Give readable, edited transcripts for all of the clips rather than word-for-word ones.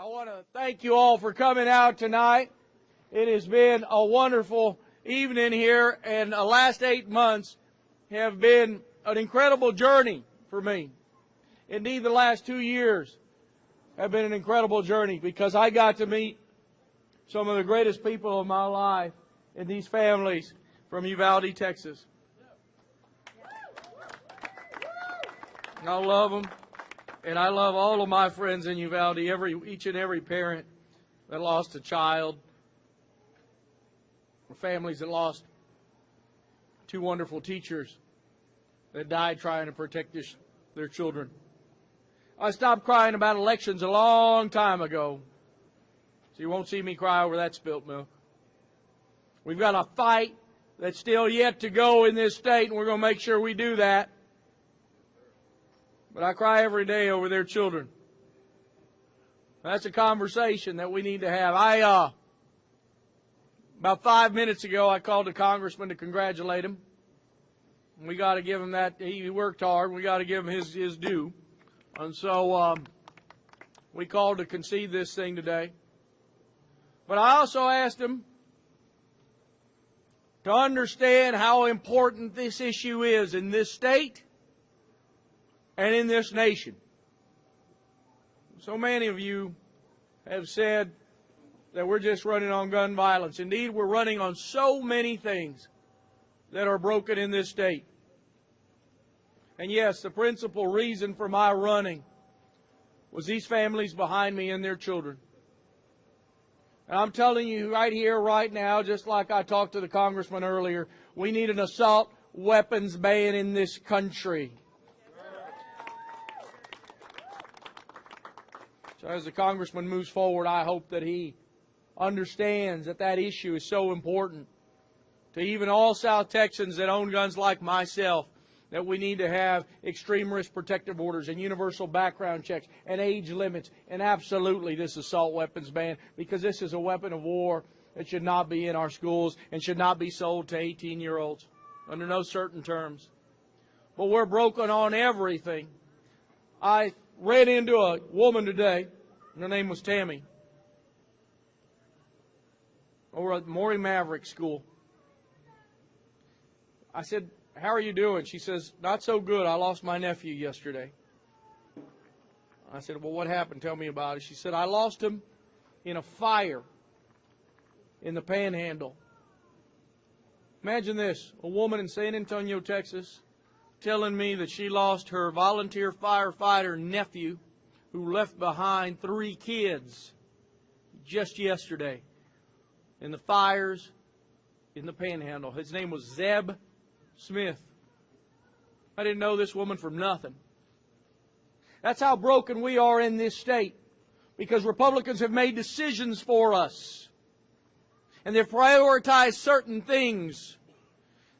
I want to thank you all for coming out tonight. It has been a wonderful evening here, and the last 8 months have been an incredible journey for me. Indeed, the last 2 years have been an incredible journey because I got to meet some of the greatest people of my life and these families from Uvalde, Texas. I love them, and I love all of my friends in Uvalde, each and every parent that lost a child, or families that lost 2 wonderful teachers that died trying to protect their children. I stopped crying about elections a long time ago, so you won't see me cry over that spilt milk. We've got a fight that's still yet to go in this state, and we're going to make sure we do that. But I cry every day over their children. That's a conversation that we need to have. About 5 minutes ago, I called the congressman to congratulate him. We got to give him that. He worked hard. We got to give him his due. And so we called to concede this thing today. But I also asked him to understand how important this issue is in this state and in this nation. So many of you have said that we're just running on gun violence. Indeed, we're running on so many things that are broken in this state. And yes, the principal reason for my running was these families behind me and their children. And I'm telling you right here, right now, just like I talked to the congressman earlier, we need an assault weapons ban in this country. So as the congressman moves forward, I hope that he understands that that issue is so important to even all South Texans that own guns like myself, that we need to have extreme risk protective orders and universal background checks and age limits and absolutely this assault weapons ban, because this is a weapon of war that should not be in our schools and should not be sold to 18-year-olds under no certain terms. But we're broken on everything. I ran into a woman today, and her name was Tammy, over at Maury Maverick School. I said, "How are you doing?" She says, "Not so good. I lost my nephew yesterday." I said, "Well, what happened? Tell me about it." She said, "I lost him in a fire in the Panhandle." Imagine this, a woman in San Antonio, Texas, telling me that she lost her volunteer firefighter nephew who left behind 3 kids just yesterday in the fires in the Panhandle. His name was Zeb Smith. I didn't know this woman from nothing. That's how broken we are in this state, because Republicans have made decisions for us, and they've prioritized certain things.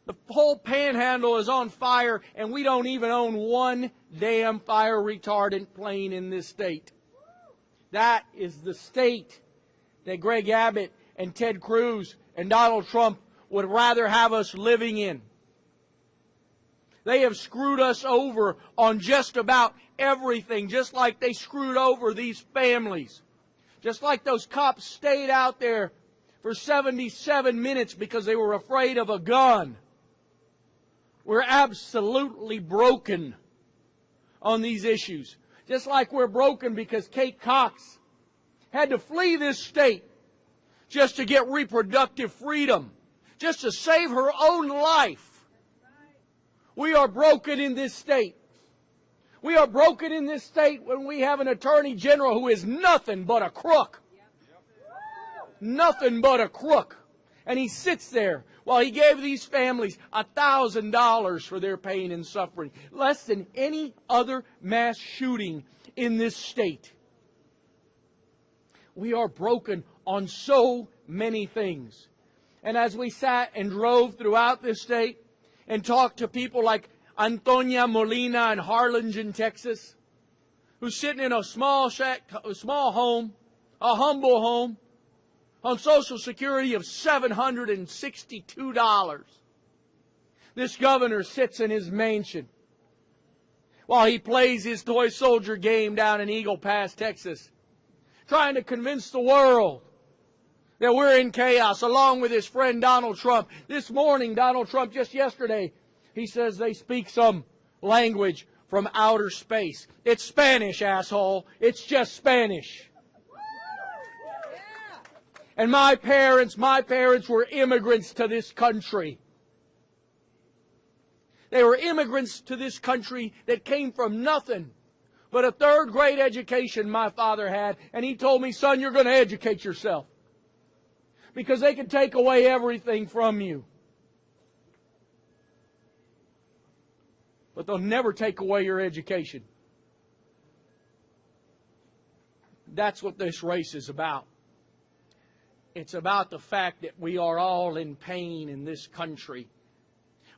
The whole Panhandle is on fire, and we don't even own one damn fire retardant plane in this state. That is the state that Greg Abbott and Ted Cruz and Donald Trump would rather have us living in. They have screwed us over on just about everything, just like they screwed over these families. Just like those cops stayed out there for 77 minutes because they were afraid of a gun. We're absolutely broken on these issues. Just like we're broken because Kate Cox had to flee this state just to get reproductive freedom, just to save her own life. We are broken in this state. We are broken in this state when we have an attorney general who is nothing but a crook. Nothing but a crook. And he sits there while he gave these families $1,000 for their pain and suffering, less than any other mass shooting in this state. We are broken on so many things. And as we sat and drove throughout this state and talked to people like Antonia Molina in Harlingen, Texas, who's sitting in a small shack, a small home, a humble home, on Social Security of $762. This governor sits in his mansion while he plays his toy soldier game down in Eagle Pass, Texas, trying to convince the world that we're in chaos, along with his friend Donald Trump. This morning, Donald Trump, just yesterday, he says they speak some language from outer space. It's Spanish, asshole. It's just Spanish. And my parents were immigrants to this country. They were immigrants to this country that came from nothing but a third-grade education my father had. And he told me, son, you're going to educate yourself, because they can take away everything from you, but they'll never take away your education. That's what this race is about. It's about the fact that we are all in pain in this country.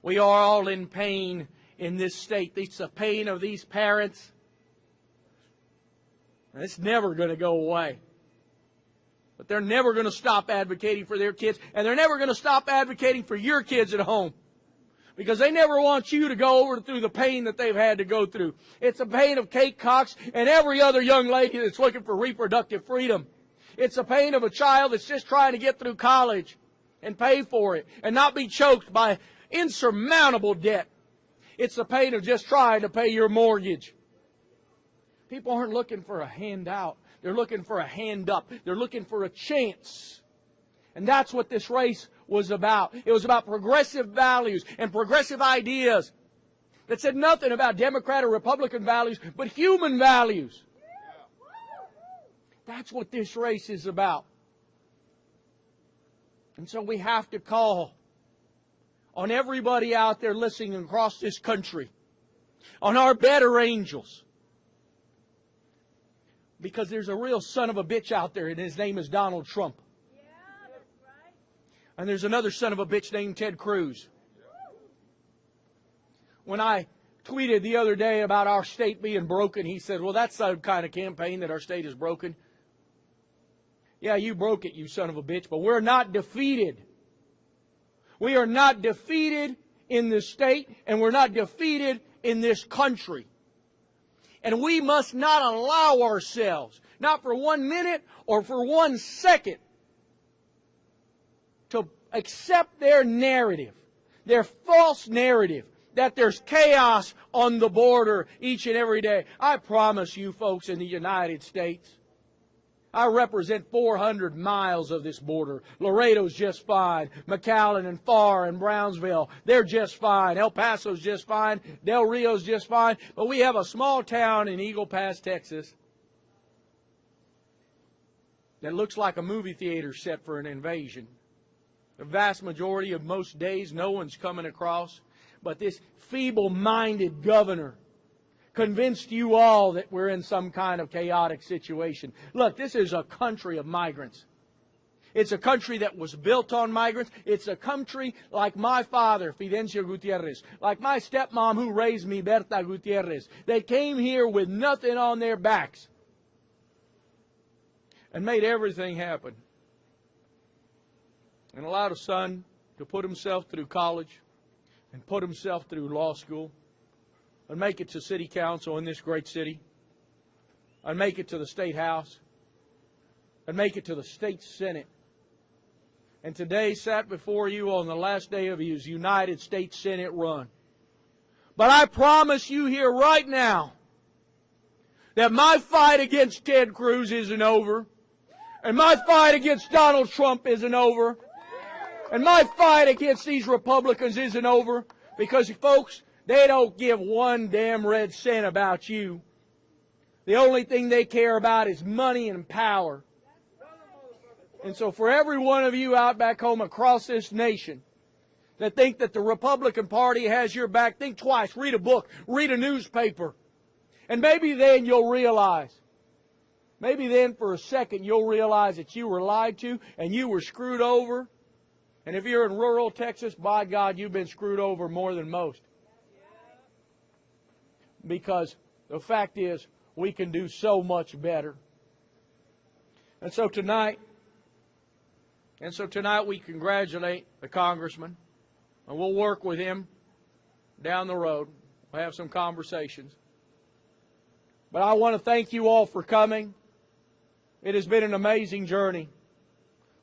We are all in pain in this state. It's the pain of these parents. And it's never going to go away. But they're never going to stop advocating for their kids. And they're never going to stop advocating for your kids at home, because they never want you to go over through the pain that they've had to go through. It's the pain of Kate Cox and every other young lady that's looking for reproductive freedom. It's the pain of a child that's just trying to get through college and pay for it and not be choked by insurmountable debt. It's the pain of just trying to pay your mortgage. People aren't looking for a handout. They're looking for a hand up. They're looking for a chance. And that's what this race was about. It was about progressive values and progressive ideas that said nothing about Democrat or Republican values, but human values. That's what this race is about. And so we have to call on everybody out there listening across this country, on our better angels, because there's a real son of a bitch out there, and his name is Donald Trump. Yeah, that's right. And there's another son of a bitch named Ted Cruz. When I tweeted the other day about our state being broken, he said, well, that's the kind of campaign that our state is broken. Yeah, you broke it, you son of a bitch, but we're not defeated. We are not defeated in this state, and we're not defeated in this country. And we must not allow ourselves, not for 1 minute or for 1 second, to accept their narrative, their false narrative, that there's chaos on the border each and every day. I promise you folks in the United States, I represent 400 miles of this border. Laredo's just fine. McAllen and Farr and Brownsville, they're just fine. El Paso's just fine. Del Rio's just fine. But we have a small town in Eagle Pass, Texas, that looks like a movie theater set for an invasion. The vast majority of most days, no one's coming across. But this feeble-minded governor convinced you all that we're in some kind of chaotic situation. Look, this is a country of migrants. It's a country that was built on migrants. It's a country like my father, Fidencio Gutierrez, like my stepmom who raised me, Berta Gutierrez. They came here with nothing on their backs and made everything happen. And allowed a son to put himself through college and put himself through law school, and make it to city council in this great city, and make it to the state house, and make it to the state senate, and today sat before you on the last day of his United States Senate run. But I promise you here right now that my fight against Ted Cruz isn't over, and my fight against Donald Trump isn't over, and my fight against these Republicans isn't over, because, folks, they don't give one damn red cent about you. The only thing they care about is money and power. And so for every one of you out back home across this nation that think that the Republican Party has your back, think twice, read a book, read a newspaper. And maybe then you'll realize, maybe then for a second you'll realize that you were lied to and you were screwed over. And if you're in rural Texas, by God, you've been screwed over more than most. Because the fact is, we can do so much better. And so tonight we congratulate the congressman, and we'll work with him down the road. We'll have some conversations. But I want to thank you all for coming. It has been an amazing journey.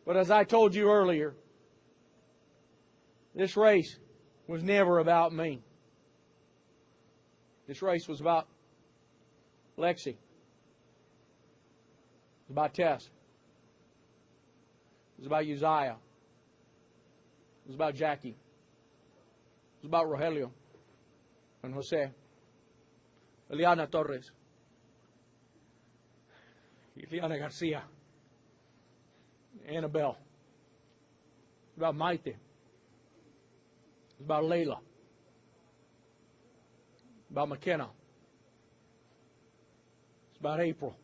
But as I told you earlier, this race was never about me. This race was about Lexi. It was about Tess. It was about Uzziah. It was about Jackie. It was about Rogelio and Jose. Eliana Torres. Eliana Garcia. Annabelle. It was about Maite. It was about Layla. About McKenna. It's about April.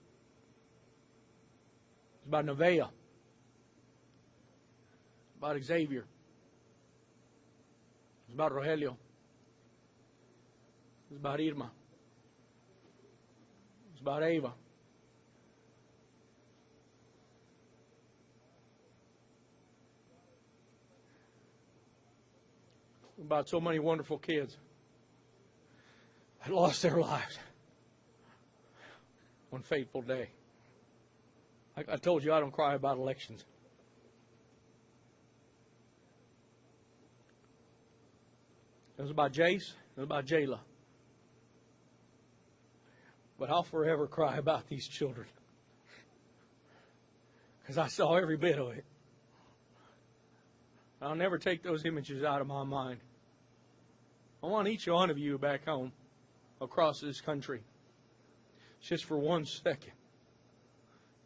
It's about Nevaeh. It's about Xavier. It's about Rogelio. It's about Irma. It's about Ava. About so many wonderful kids that lost their lives one fateful day. Like I told you, I don't cry about elections. It was about Jace. It was about Jayla. But I'll forever cry about these children because I saw every bit of it. I'll never take those images out of my mind. I want each one of you back home across this country, just for 1 second,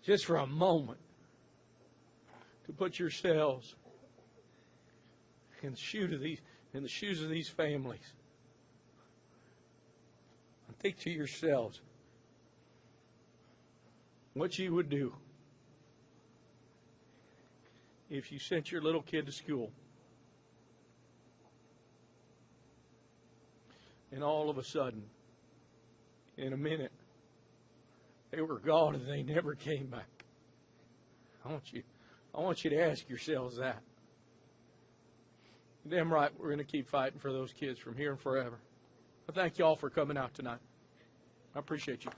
just for a moment, to put yourselves in the shoes of these families. And think to yourselves what you would do if you sent your little kid to school and all of a sudden, in a minute, they were gone and they never came back. I want you to ask yourselves that. Damn right, we're going to keep fighting for those kids from here and forever. I thank you all for coming out tonight. I appreciate you.